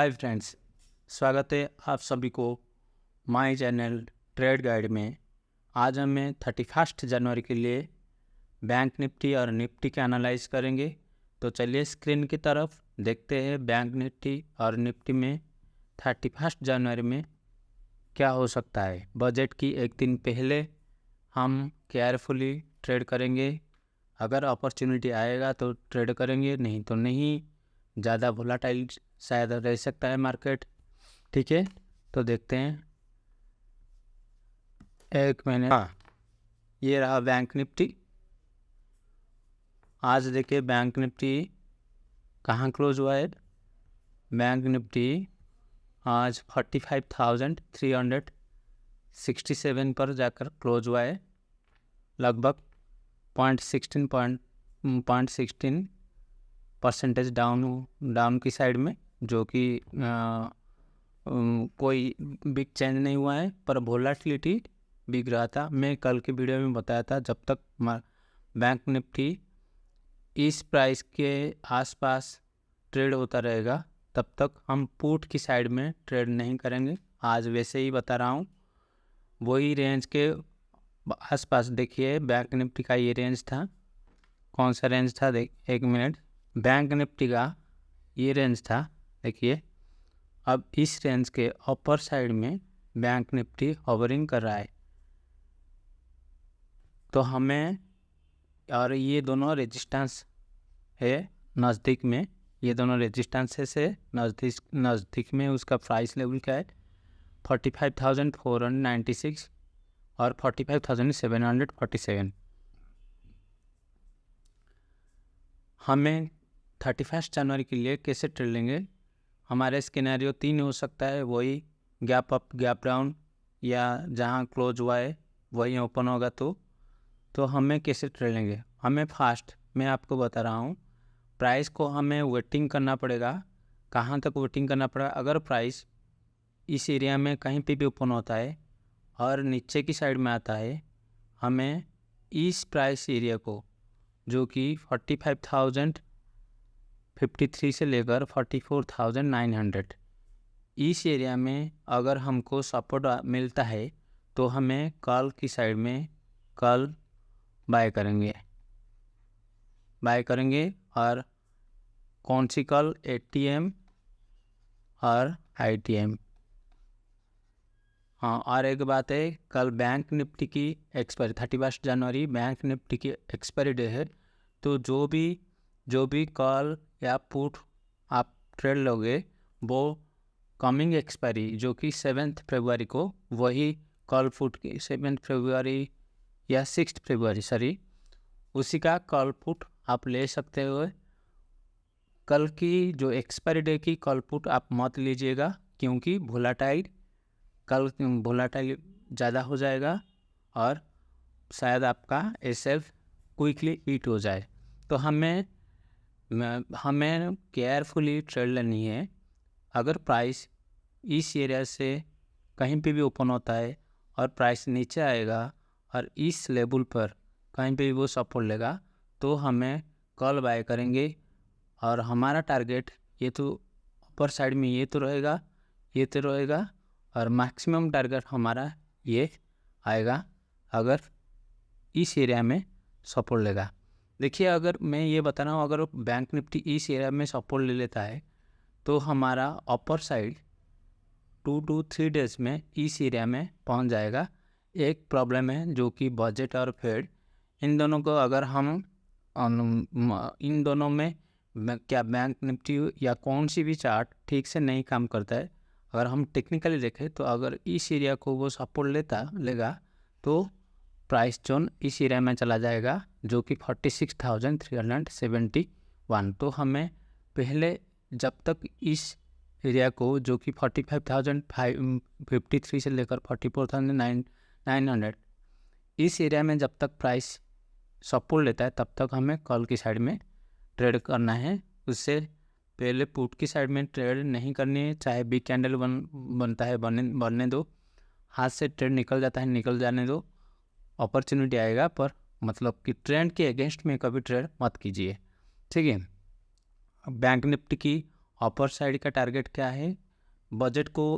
Hi friends, स्वागत है आप सभी को माय चैनल ट्रेड गाइड में। आज हमें 31 जनवरी के लिए बैंक निफ्टी और निफ्टी का एनालाइज करेंगे। तो चलिए स्क्रीन की तरफ देखते हैं बैंक निफ्टी और निफ्टी में 31 जनवरी में क्या हो सकता है। बजट की एक दिन पहले हम केयरफुली ट्रेड करेंगे। अगर अपॉर्चुनिटी आएगा तो ट्रेड करेंगे, नहीं तो नहीं। ज़्यादा वोलाटाइल शायद रह सकता है मार्केट। ठीक है, तो देखते हैं। एक मिनट, ये रहा बैंक निफ्टी। आज देखिए बैंक निफ्टी कहाँ क्लोज हुआ है। बैंक निफ्टी आज 45,367 पर जाकर क्लोज हुआ है, लगभग 0.16% डाउन की साइड में, जो कि कोई बिग चेंज नहीं हुआ है, पर वोलेटिलिटी बिग रहा था। मैं कल के वीडियो में बताया था जब तक बैंक निफ्टी इस प्राइस के आसपास ट्रेड होता रहेगा तब तक हम पुट की साइड में ट्रेड नहीं करेंगे। आज वैसे ही बता रहा हूँ, वही रेंज के आसपास देखिए बैंक निफ्टी का ये रेंज था। कौन सा रेंज था एक मिनट, बैंक निफ्टी का ये रेंज था देखिए। अब इस रेंज के अपर साइड में बैंक निफ्टी होवरिंग कर रहा है, तो हमें, और ये दोनों रेजिस्टेंस है नज़दीक में, ये दोनों रेजिस्टेंस से नज़दीक में उसका प्राइस लेवल क्या है 45,496 और 45,747। हमें 31 जनवरी के लिए कैसे ट्रेड लेंगे। हमारे स्केनारियो 3 हो सकता है, वही गैप अप गैप डाउन, या जहां क्लोज हुआ है वही ओपन होगा। तो हमें कैसे ट्रेड लेंगे। हमें फास्ट, मैं आपको बता रहा हूं, प्राइस को हमें वेटिंग करना पड़ेगा। कहां तक वेटिंग करना पड़ेगा। अगर प्राइस इस एरिया में कहीं पे भी ओपन होता है और नीचे की साइड में आता है, हमें इस प्राइस एरिया को, जो कि 45,053 से लेकर 44,900, इस एरिया में अगर हमको सपोर्ट मिलता है तो हमें कल की साइड में कल बाय करेंगे। और कौन सी कल, ATM और ITM। हाँ, और एक बात है, कल बैंक निफ्टी की एक्सपायरी 31 जनवरी बैंक निफ्टी की एक्सपायरी डे है। तो जो भी कॉल या पुट आप ट्रेड लोगे, वो कमिंग एक्सपायरी जो कि 7 फरवरी को, वही कॉल पुट की 7 फरवरी या 6 फरवरी उसी का कॉल पुट आप ले सकते हो। कल की जो एक्सपायरी डे की कॉल पुट आप मत लीजिएगा, क्योंकि कल वोलाटाइल ज़्यादा हो जाएगा और शायद आपका SF क्विकली ईट हो जाए। तो हमें केयरफुली ट्रेड लेनी है। अगर प्राइस इस एरिया से कहीं पे भी ओपन होता है और प्राइस नीचे आएगा और इस लेवल पर कहीं पे भी वो सपोर्ट लेगा, तो हमें कॉल बाय करेंगे। और हमारा टारगेट ये तो अपर साइड में ये तो रहेगा और मैक्सिमम टारगेट हमारा ये आएगा अगर इस एरिया में सपोर्ट लेगा। देखिए, अगर मैं ये बता रहा हूँ, अगर बैंक निफ्टी इस एरिया में सपोर्ट ले लेता है तो हमारा अपर साइड 2 to 3 डेज में इस एरिया में पहुँच जाएगा। एक प्रॉब्लम है जो कि बजट और फेड, इन दोनों को अगर हम इन दोनों में क्या बैंक निफ्टी या कौन सी भी चार्ट ठीक से नहीं काम करता है। अगर हम टेक्निकली देखें तो अगर इस एरिया को वो सपोर्ट लेगा तो प्राइस जोन इस एरिया में चला जाएगा, जो कि 46,371। तो हमें पहले, जब तक इस एरिया को, जो कि 45,553 से लेकर 44,900, इस एरिया में जब तक प्राइस सपोर्ट लेता है तब तक हमें कॉल की साइड में ट्रेड करना है। उससे पहले पुट की साइड में ट्रेड नहीं करनी है। चाहे बिग कैंडल बनता है बनने दो, हाथ से ट्रेड निकल जाता है निकल जाने दो, अपॉर्चुनिटी आएगा, पर मतलब कि ट्रेंड के अगेंस्ट में कभी ट्रेड मत कीजिए। ठीक है, बैंक निफ्टी की अपर साइड का टारगेट क्या है, बजट को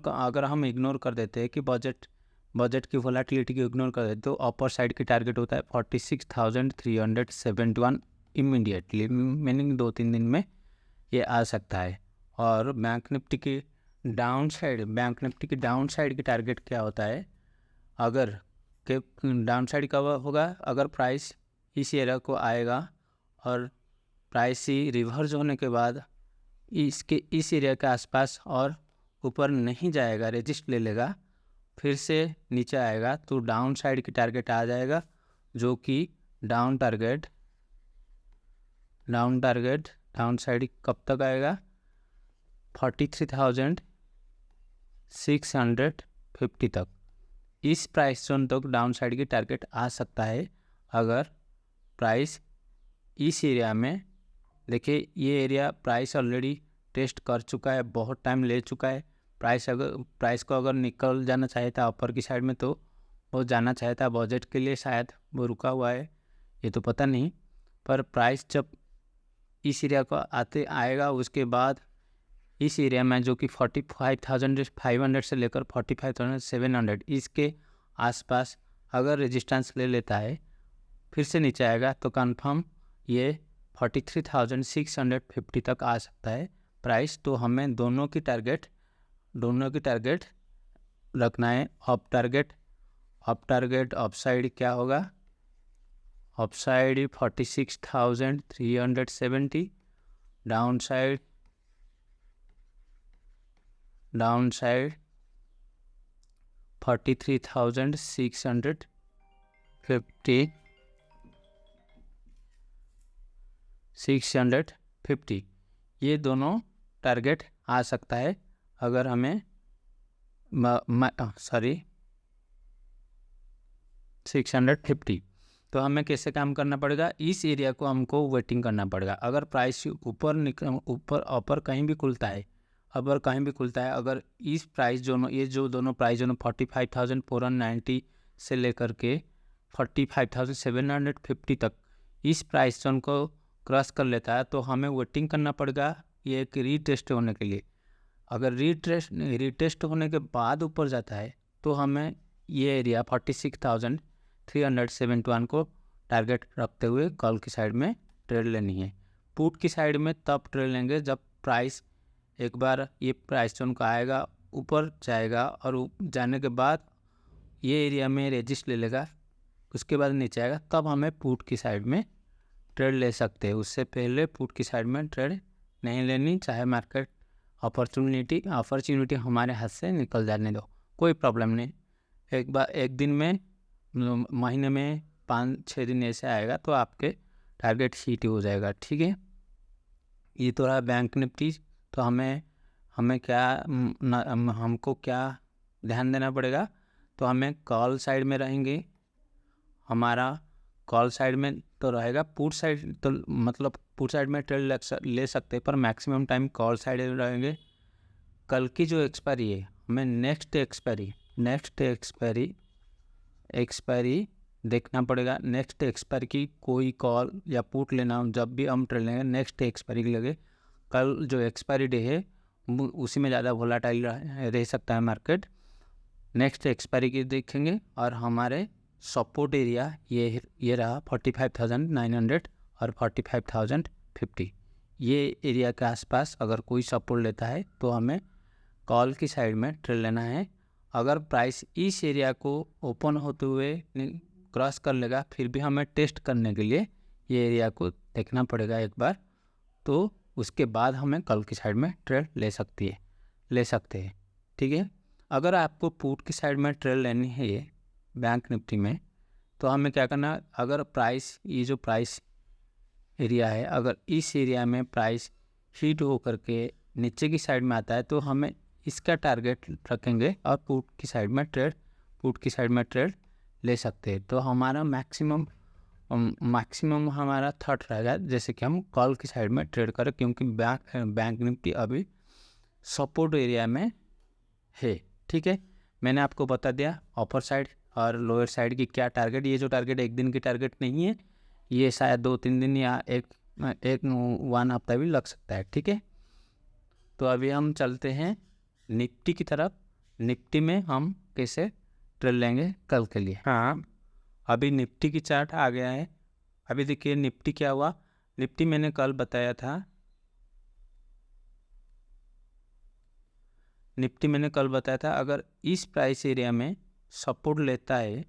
अगर हम इग्नोर कर देते हैं कि बजट की वोलेटिलिटी को इग्नोर कर देते तो अपर साइड की टारगेट होता है 46,371 इमीडिएटली, मीनिंग 2-3 दिन में ये आ सकता है। और बैंक निफ्टी की डाउन साइड की टारगेट क्या होता है, अगर के डाउन साइड कब होगा, अगर प्राइस इस एरिया को आएगा और प्राइस ही रिवर्स होने के बाद इस एरिया के आसपास और ऊपर नहीं जाएगा, रेजिस्ट ले लेगा, फिर से नीचे आएगा तो डाउन साइड की टारगेट आ जाएगा, जो कि डाउन साइड कब तक आएगा, 43,650 तक। इस प्राइस जोन तक डाउन साइड की टारगेट आ सकता है अगर प्राइस इस एरिया में, देखिए ये एरिया प्राइस ऑलरेडी टेस्ट कर चुका है, बहुत टाइम ले चुका है। प्राइस को अगर निकल जाना चाहे था ऊपर की साइड में तो वो जाना चाहे था, बजट के लिए शायद वो रुका हुआ है, ये तो पता नहीं। पर प्राइस जब इस एरिया को आएगा उसके बाद इस एरिया में जो कि 45,500 से लेकर 45,700 इसके आसपास अगर रेजिस्टेंस ले लेता है, फिर से नीचे आएगा तो कंफर्म ये 43,650 तक आ सकता है प्राइस। तो हमें दोनों की टारगेट रखना है। अप साइड क्या होगा, अप साइड 46,370, डाउन साइड 43,650 ये दोनों टारगेट आ सकता है अगर हमें 650। तो हमें कैसे काम करना पड़ेगा, इस एरिया को हमको वेटिंग करना पड़ेगा। अगर प्राइस ऊपर कहीं भी खुलता है, अगर इस प्राइस जोन, ये जो दोनों प्राइस जोन 45,490 से लेकर के 45,750 तक इस प्राइस जोन को क्रॉस कर लेता है तो हमें वेटिंग करना पड़ेगा ये एक रीटेस्ट होने के लिए। अगर रीटेस्ट होने के बाद ऊपर जाता है तो हमें ये एरिया 46,371 को टारगेट रखते हुए कॉल की साइड में ट्रेड लेनी है। पुट की साइड में तब ट्रेड लेंगे जब प्राइस एक बार ये प्राइस जोन का आएगा, ऊपर जाएगा और जाने के बाद ये एरिया में रेजिस्ट ले लेगा, उसके बाद नीचे आएगा, तब हमें पुट की साइड में ट्रेड ले सकते हैं। उससे पहले पुट की साइड में ट्रेड नहीं लेनी, चाहे मार्केट अपॉर्चुनिटी हमारे हाथ से निकल जाने दो, कोई प्रॉब्लम नहीं। एक दिन में, महीने में 5-6 दिन ऐसे आएगा तो आपके टारगेट हिट हो जाएगा, ठीक है। ये तो रहा बैंक निफ्टी। तो हमको क्या ध्यान देना पड़ेगा, तो हमें कॉल साइड में रहेंगे, हमारा कॉल साइड में तो रहेगा, पुट साइड तो मतलब पुट साइड में ट्रेड ले सकते हैं पर मैक्सिमम टाइम कॉल साइड में रहेंगे। कल की जो एक्सपायरी है, हमें नेक्स्ट एक्सपायरी देखना पड़ेगा। नेक्स्ट एक्सपायरी की कोई कॉल या पुट लेना, जब भी हम ट्रेड लेंगे नेक्स्ट एक्सपायरी के लगे, कल जो एक्सपायरी डे है उसी में ज़्यादा वोलेटाइल रह सकता है मार्केट। नेक्स्ट एक्सपायरी की देखेंगे और हमारे सपोर्ट एरिया ये रहा 45,900 और 45,050। ये एरिया के आसपास अगर कोई सपोर्ट लेता है तो हमें कॉल की साइड में ट्रेड लेना है। अगर प्राइस इस एरिया को ओपन होते हुए क्रॉस कर लेगा, फिर भी हमें टेस्ट करने के लिए ये एरिया को देखना पड़ेगा एक बार, तो उसके बाद हमें कॉल की साइड में ट्रेड ले सकते हैं, ठीक है। अगर आपको पुट की साइड में ट्रेड लेनी है ये बैंक निफ्टी में, तो हमें क्या करना, अगर ये जो प्राइस एरिया है, अगर इस एरिया में प्राइस हिट हो करके नीचे की साइड में आता है तो हमें इसका टारगेट रखेंगे और पुट की साइड में ट्रेड ले सकते हैं। तो हमारा मैक्सिमम हमारा थॉट रहेगा जैसे कि हम कॉल की साइड में ट्रेड करें, क्योंकि बैंक निफ्टी अभी सपोर्ट एरिया में है, ठीक है। मैंने आपको बता दिया अपर साइड और लोअर साइड की क्या टारगेट। ये जो टारगेट एक दिन की टारगेट नहीं है, ये शायद 2-3 दिन या एक 1 हफ्ता भी लग सकता है, ठीक है। तो अभी हम चलते हैं निफ्टी की तरफ। निफ्टी में हम कैसे ट्रेड लेंगे कल के लिए। हाँ, अभी निफ्टी की चार्ट आ गया है। अभी देखिए निफ्टी क्या हुआ। निफ्टी मैंने कल बताया था, अगर इस प्राइस एरिया में सपोर्ट लेता है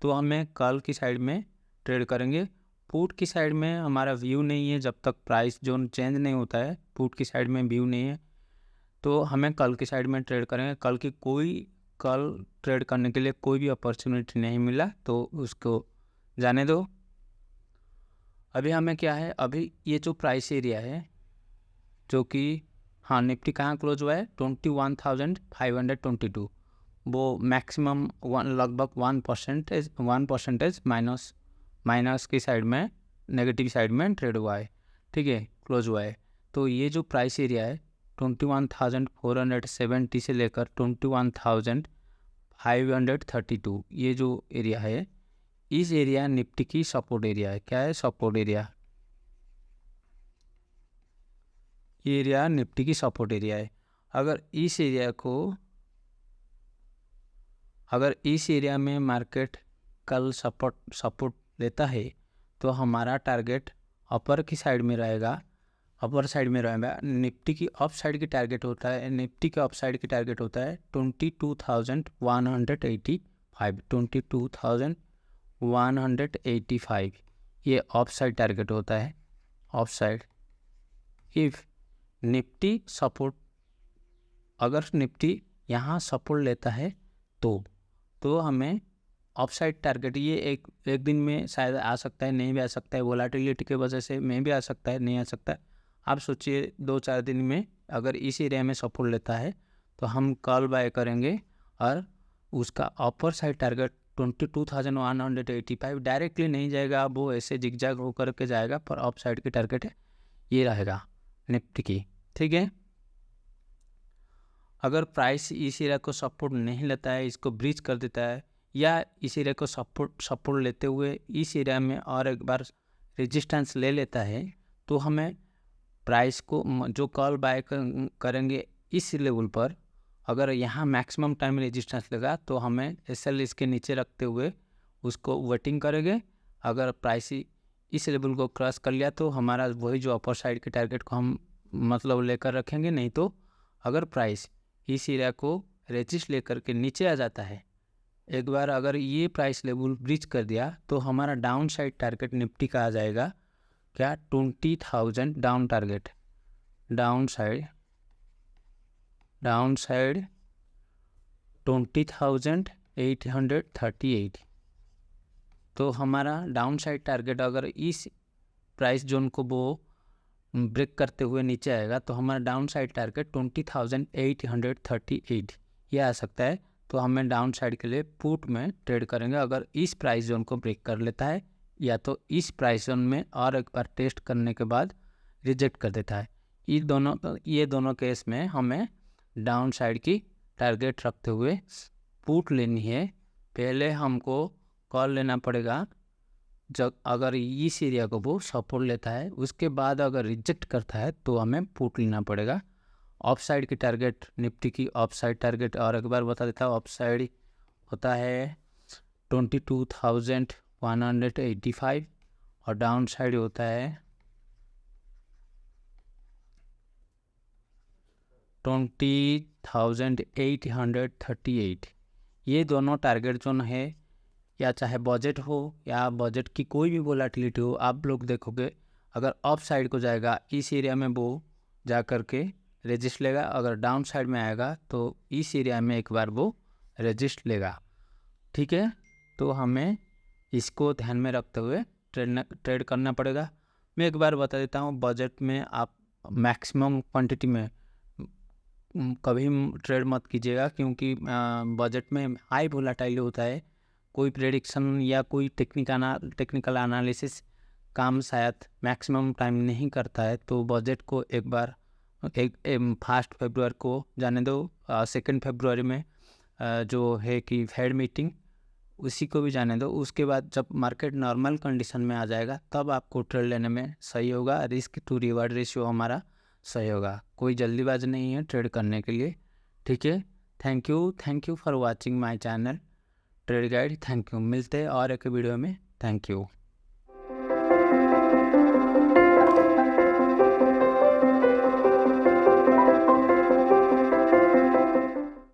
तो हमें कल की साइड में ट्रेड करेंगे। पुट की साइड में हमारा व्यू नहीं है, जब तक प्राइस जोन चेंज नहीं होता है पुट की साइड में व्यू नहीं है, तो हमें कल की साइड में ट्रेड करेंगे। कल ट्रेड करने के लिए कोई भी अपॉर्चुनिटी नहीं मिला तो उसको जाने दो। अभी हमें क्या है, अभी ये जो प्राइस एरिया है जो कि हाँ निफ्टी कहाँ क्लोज हुआ है 21,522, वो मैक्सिमम लगभग 1% माइनस की साइड में, नेगेटिव साइड में ट्रेड हुआ है। ठीक है, क्लोज हुआ है। तो ये जो प्राइस एरिया है 21,470 से लेकर 21,532, ये जो एरिया है, इस एरिया निफ्टी की सपोर्ट एरिया है। क्या है? Support area. ये एरिया निफ्टी की सपोर्ट एरिया है। अगर इस एरिया में मार्केट कल सपोर्ट लेता है तो हमारा टारगेट अपर साइड में रहेगा। निफ्टी की अप साइड की टारगेट होता है 22,185। ये अप साइड टारगेट होता है। Up side if Nifty support, अगर निफ्टी यहाँ सपोर्ट लेता है तो हमें अपसाइड टारगेट, ये एक दिन में शायद आ सकता है, नहीं भी आ सकता है, वोलाटिलिटी की वजह से में भी आ सकता है, नहीं आ सकता है। आप सोचिए 2-4 दिन में अगर इस एरिया में सपोर्ट लेता है तो हम कॉल बाय करेंगे और उसका अपर साइड टारगेट 22,185 डायरेक्टली नहीं जाएगा, वो ऐसे जिगजैग होकर के जाएगा, पर अप साइड की टारगेट है ये रहेगा निफ्टी की। ठीक है, अगर प्राइस इस एरिया को सपोर्ट नहीं लेता है, इसको ब्रीच कर देता है, या इस एरिया को सपोर्ट लेते हुए इस एरिया में और एक बार रेजिस्टेंस ले लेता है, तो हमें प्राइस को जो कॉल बाय करेंगे इस लेवल पर, अगर यहाँ मैक्सिमम टाइम रेजिस्टेंस लगा तो हमें एसएल इसके नीचे रखते हुए उसको वेटिंग करेंगे। अगर प्राइस इस लेवल को क्रॉस कर लिया तो हमारा वही जो अपर साइड के टारगेट को हम मतलब लेकर रखेंगे। नहीं तो अगर प्राइस इस एरिया को रेजिस्ट लेकर के नीचे आ जाता है, एक बार अगर ये प्राइस लेवल ब्रीच कर दिया तो हमारा डाउन साइड टारगेट निफ्टी का आ जाएगा क्या 20,000 डाउन टारगेट, डाउन साइड 20,838। तो हमारा डाउन साइड टारगेट अगर इस प्राइस जोन को वो ब्रेक करते हुए नीचे आएगा तो हमारा डाउन साइड टारगेट 20,838 ये आ सकता है। तो हमें डाउन साइड के लिए पुट में ट्रेड करेंगे अगर इस प्राइस जोन को ब्रेक कर लेता है, या तो इस प्राइस जोन में और एक बार टेस्ट करने के बाद रिजेक्ट कर देता है। ये दोनों केस में हमें डाउन साइड की टारगेट रखते हुए पुट लेनी है। पहले हमको कॉल लेना पड़ेगा जब अगर इस एरिया को वो सपोर्ट लेता है, उसके बाद अगर रिजेक्ट करता है तो हमें पुट लेना पड़ेगा। ऑफ साइड की टारगेट निफ्टी की ऑफ साइड टारगेट और एक बार बता देता हूँ, ऑफ साइड होता है 22,185 और डाउन साइड होता है 20,838। ये दोनों टारगेट जोन है, या चाहे बजट हो या बजट की कोई भी वोलेटिलिटी हो, आप लोग देखोगे अगर अप साइड को जाएगा इस एरिया में वो जा कर के रेजिस्ट लेगा, अगर डाउन साइड में आएगा तो इस एरिया में एक बार वो रेजिस्ट लेगा। ठीक है, तो हमें इसको ध्यान में रखते हुए ट्रेड करना पड़ेगा। मैं एक बार बता देता हूँ, बजट में आप मैक्सिमम क्वांटिटी में कभी ट्रेड मत कीजिएगा, क्योंकि बजट में हाई वोलेटाइल होता है। कोई प्रेडिक्शन या कोई टेक्निकल एनालिसिस काम शायद मैक्सिमम टाइम नहीं करता है। तो बजट को एक बार फर्स्ट फरवरी को जाने दो, 2 फरवरी में जो है कि फेड मीटिंग, उसी को भी जाने दो। उसके बाद जब मार्केट नॉर्मल कंडीशन में आ जाएगा तब आपको ट्रेड लेने में सही होगा। रिस्क टू रिवार्ड रेशियो हमारा सही होगा। कोई जल्दीबाजी नहीं है ट्रेड करने के लिए, ठीक है। Thank you for watching my channel trade guide. Thank you, मिलते हैं और एक वीडियो में। Thank you.